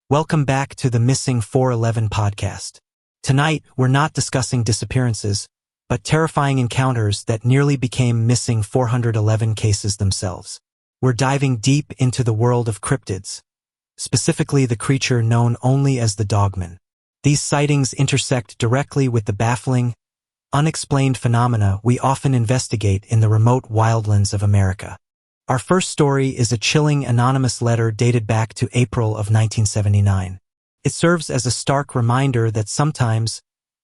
Welcome back to the Missing 411 podcast. Tonight, we're not discussing disappearances, but terrifying encounters that nearly became missing 411 cases themselves. We're diving deep into the world of cryptids, specifically the creature known only as the Dogman. These sightings intersect directly with the baffling, unexplained phenomena we often investigate in the remote wildlands of America. Our first story is a chilling anonymous letter dated back to April of 1979. It serves as a stark reminder that sometimes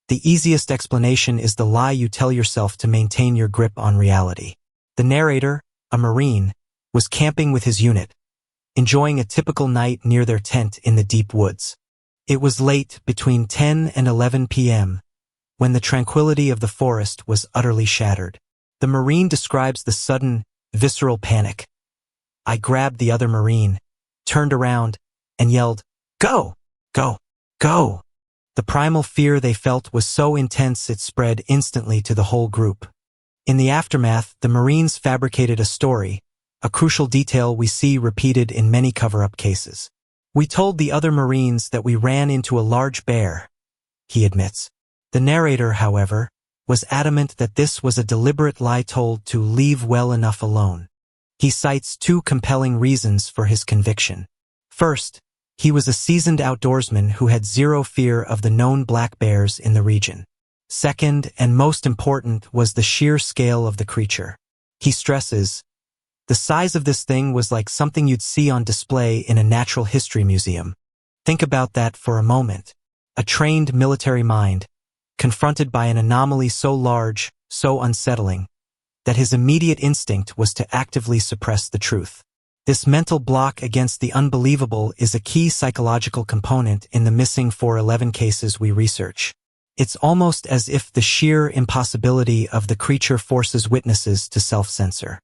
the easiest explanation is the lie you tell yourself to maintain your grip on reality. The narrator, a Marine, was camping with his unit, enjoying a typical night near their tent in the deep woods. It was late, between 10 and 11 p.m., when the tranquility of the forest was utterly shattered. The Marine describes the sudden, visceral panic. I grabbed the other Marine, turned around, and yelled, "Go! Go! Go!" The primal fear they felt was so intense it spread instantly to the whole group. In the aftermath, the Marines fabricated a story, a crucial detail we see repeated in many cover-up cases. "We told the other Marines that we ran into a large bear," he admits. The narrator, however, was adamant that this was a deliberate lie told to leave well enough alone. He cites two compelling reasons for his conviction. First, he was a seasoned outdoorsman who had zero fear of the known black bears in the region. Second, and most important, was the sheer scale of the creature. He stresses, "The size of this thing was like something you'd see on display in a natural history museum." Think about that for a moment. A trained military mind, confronted by an anomaly so large, so unsettling, that his immediate instinct was to actively suppress the truth. This mental block against the unbelievable is a key psychological component in the missing 411 cases we research. It's almost as if the sheer impossibility of the creature forces witnesses to self-censor.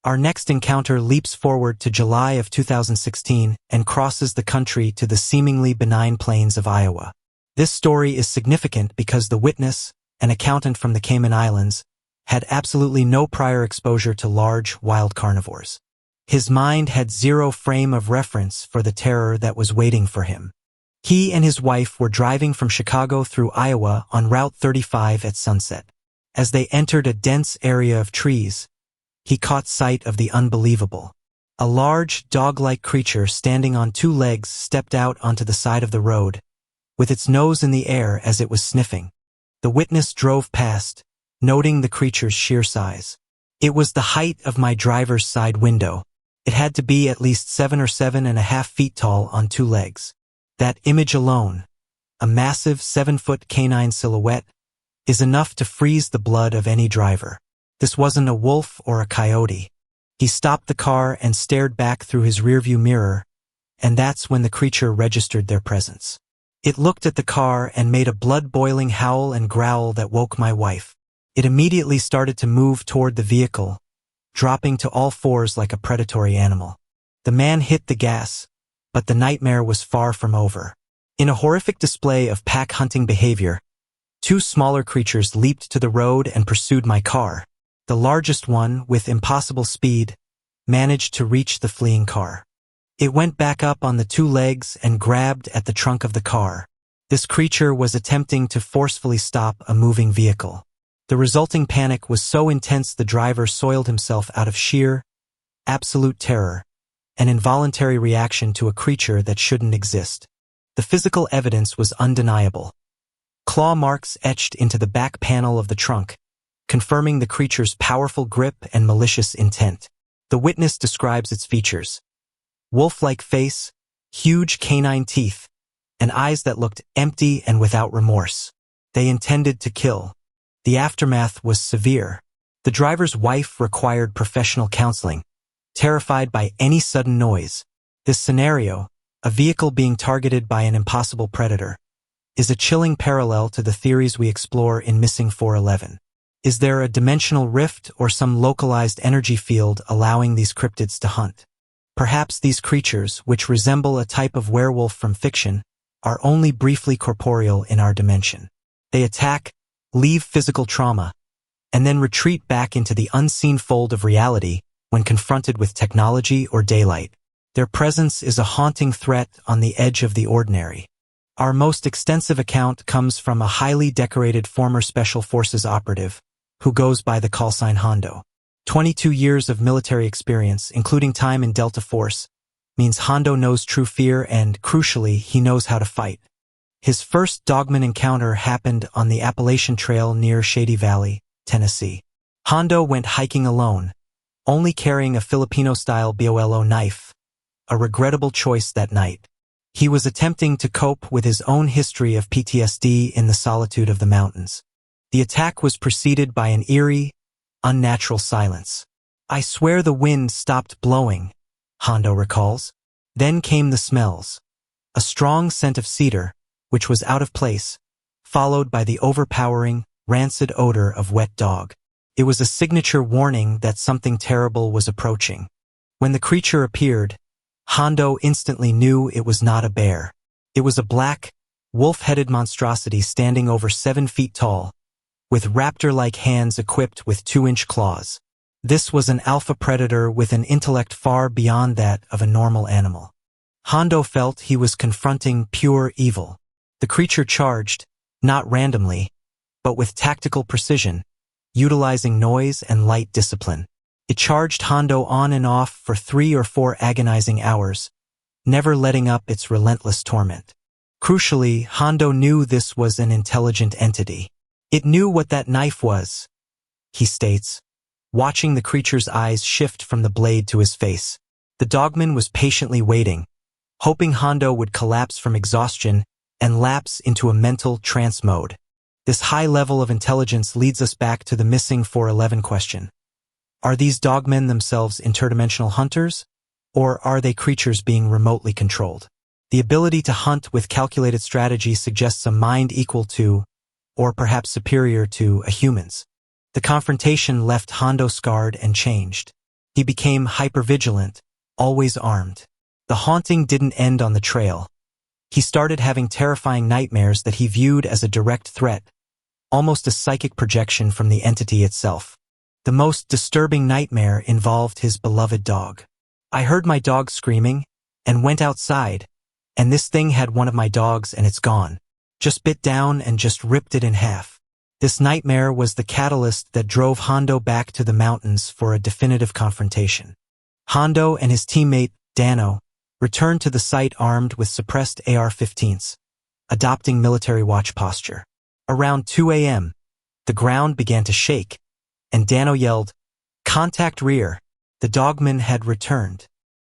Our next encounter leaps forward to July of 2016 and crosses the country to the seemingly benign plains of Iowa. This story is significant because the witness, an accountant from the Cayman Islands, had absolutely no prior exposure to large, wild carnivores. His mind had zero frame of reference for the terror that was waiting for him. He and his wife were driving from Chicago through Iowa on Route 35 at sunset. As they entered a dense area of trees, he caught sight of the unbelievable. A large, dog-like creature standing on two legs stepped out onto the side of the road, with its nose in the air as it was sniffing. The witness drove past, noting the creature's sheer size. "It was the height of my driver's side window. It had to be at least 7.5 feet tall on two legs. That image alone, a massive 7-foot canine silhouette, is enough to freeze the blood of any driver. This wasn't a wolf or a coyote." He stopped the car and stared back through his rearview mirror, and that's when the creature registered their presence. "It looked at the car and made a blood-boiling howl and growl that woke my wife. It immediately started to move toward the vehicle, dropping to all fours like a predatory animal. The man hit the gas, but the nightmare was far from over. In a horrific display of pack-hunting behavior, two smaller creatures leaped to the road and pursued my car. The largest one, with impossible speed, managed to reach the fleeing car. It went back up on the two legs and grabbed at the trunk of the car. This creature was attempting to forcefully stop a moving vehicle. The resulting panic was so intense the driver soiled himself out of sheer, absolute terror, an involuntary reaction to a creature that shouldn't exist. The physical evidence was undeniable. Claw marks etched into the back panel of the trunk, confirming the creature's powerful grip and malicious intent. The witness describes its features: wolf-like face, huge canine teeth, and eyes that looked empty and without remorse. They intended to kill. The aftermath was severe. The driver's wife required professional counseling, terrified by any sudden noise. This scenario, a vehicle being targeted by an impossible predator, is a chilling parallel to the theories we explore in Missing 411. Is there a dimensional rift or some localized energy field allowing these cryptids to hunt? Perhaps these creatures, which resemble a type of werewolf from fiction, are only briefly corporeal in our dimension. They attack, leave physical trauma, and then retreat back into the unseen fold of reality when confronted with technology or daylight. Their presence is a haunting threat on the edge of the ordinary. Our most extensive account comes from a highly decorated former Special Forces operative who goes by the call sign Hondo. 22 years of military experience, including time in Delta Force, means Hondo knows true fear and, crucially, he knows how to fight. His first Dogman encounter happened on the Appalachian Trail near Shady Valley, Tennessee. Hondo went hiking alone, only carrying a Filipino-style BOLO knife, a regrettable choice that night. He was attempting to cope with his own history of PTSD in the solitude of the mountains. The attack was preceded by an eerie, unnatural silence. "I swear the wind stopped blowing," Hondo recalls. Then came the smells. A strong scent of cedar, which was out of place, followed by the overpowering, rancid odor of wet dog. It was a signature warning that something terrible was approaching. When the creature appeared, Hondo instantly knew it was not a bear. It was a black, wolf-headed monstrosity standing over 7 feet tall, with raptor-like hands equipped with 2-inch claws. This was an alpha predator with an intellect far beyond that of a normal animal. Hondo felt he was confronting pure evil. The creature charged, not randomly, but with tactical precision, utilizing noise and light discipline. It charged Hondo on and off for 3 or 4 agonizing hours, never letting up its relentless torment. Crucially, Hondo knew this was an intelligent entity. It knew what that knife was, he states, watching the creature's eyes shift from the blade to his face. The Dogman was patiently waiting, hoping Hondo would collapse from exhaustion and lapse into a mental trance mode. This high level of intelligence leads us back to the missing 411 question. Are these dogmen themselves interdimensional hunters, or are they creatures being remotely controlled? The ability to hunt with calculated strategy suggests a mind equal to, or perhaps superior to, a human's. The confrontation left Hondo scarred and changed. He became hypervigilant, always armed. The haunting didn't end on the trail. He started having terrifying nightmares that he viewed as a direct threat, almost a psychic projection from the entity itself. The most disturbing nightmare involved his beloved dog. "I heard my dog screaming, and went outside, and this thing had one of my dogs and it's gone. Just bit down and just ripped it in half." This nightmare was the catalyst that drove Hondo back to the mountains for a definitive confrontation. Hondo and his teammate, Dano, returned to the site armed with suppressed AR-15s, adopting military watch posture. Around 2 a.m., the ground began to shake, and Dano yelled, "Contact rear." The Dogman had returned.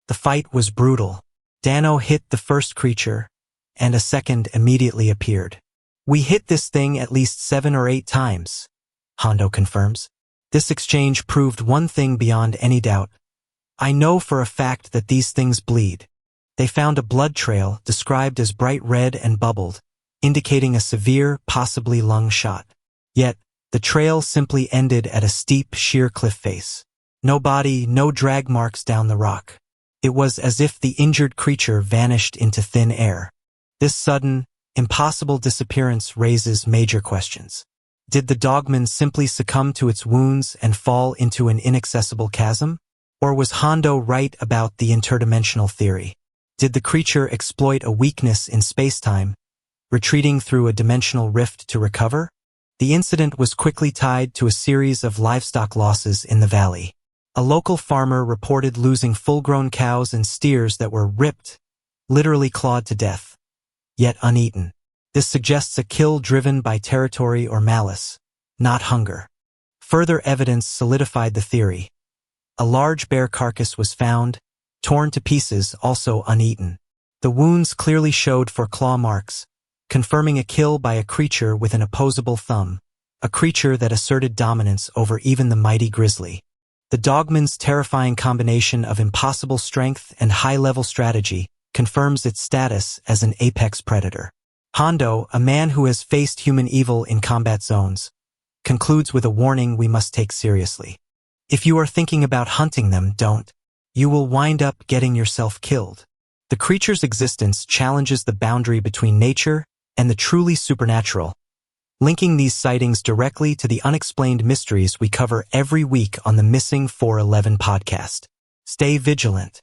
The fight was brutal. Dano hit the first creature, and a second immediately appeared. "We hit this thing at least 7 or 8 times, Hondo confirms. This exchange proved one thing beyond any doubt. "I know for a fact that these things bleed." They found a blood trail described as bright red and bubbled, indicating a severe, possibly lung shot. Yet, the trail simply ended at a steep, sheer cliff face. No body, no drag marks down the rock. It was as if the injured creature vanished into thin air. This sudden, impossible disappearance raises major questions. Did the Dogman simply succumb to its wounds and fall into an inaccessible chasm? Or was Hondo right about the interdimensional theory? Did the creature exploit a weakness in spacetime, retreating through a dimensional rift to recover? The incident was quickly tied to a series of livestock losses in the valley. A local farmer reported losing full-grown cows and steers that were ripped, literally clawed to death, yet uneaten. This suggests a kill driven by territory or malice, not hunger. Further evidence solidified the theory. A large bear carcass was found, torn to pieces, also uneaten. The wounds clearly showed for claw marks, confirming a kill by a creature with an opposable thumb, a creature that asserted dominance over even the mighty grizzly. The Dogman's terrifying combination of impossible strength and high-level strategy confirms its status as an apex predator. Hondo, a man who has faced human evil in combat zones, concludes with a warning we must take seriously. If you are thinking about hunting them, don't. You will wind up getting yourself killed. The creature's existence challenges the boundary between nature and the truly supernatural, linking these sightings directly to the unexplained mysteries we cover every week on the Missing 411 podcast. Stay vigilant.